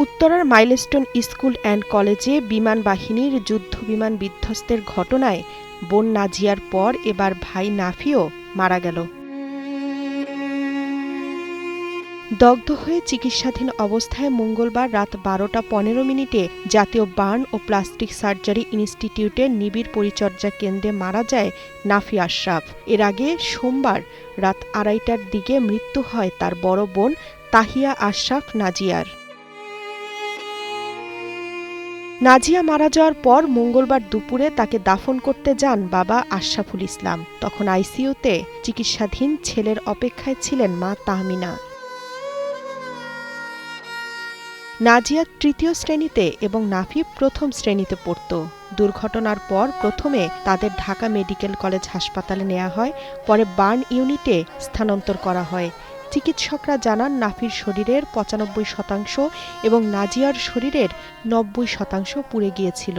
উত্তরার milestone school and কলেজে বিমান বাহিনীর যুদ্ধবিমান বিধ্বস্তের ঘটনায় বোন নাজিয়ার পর এবার ভাই নাফিও মারা গেল। দগ্ধ হয়ে চিকিৎসাধীন অবস্থায় মঙ্গলবার রাত 12টা 15 মিনিটে জাতীয় বার্ন ও প্লাস্টিক সার্জারি ইনস্টিটিউটের নিবিড় পরিচর্যা কেন্দ্রে মারা যায় নাফি আশরাফ। এর আগে সোমবার রাত 2:30টার দিকে মৃত্যু হয় তার বড় বোন তাহিয়া আশরাফ নাজিয়ার। নাজিয়া মারা যাওয়ার পর মঙ্গলবার দুপুরে তাকে দাফন করতে যান বাবা আশরাফুল ইসলাম। তখন আইসিইউতে চিকিৎসাধীন ছেলের অপেক্ষায় ছিলেন মা তাহমিনা। নাজিয়া তৃতীয় শ্রেণীতে এবং নাফি প্রথম শ্রেণীতে পড়ত। দুর্ঘটনার পর প্রথমে তাদের ঢাকা মেডিকেল কলেজ হাসপাতালে নেওয়া হয়, পরে বার্ন ইউনিটে স্থানান্তর করা হয়। চিকিৎসকরা জানান নাফির শরীরের 95% এবং নাজিয়ার শরীরের 90% পুড়ে গিয়েছিল।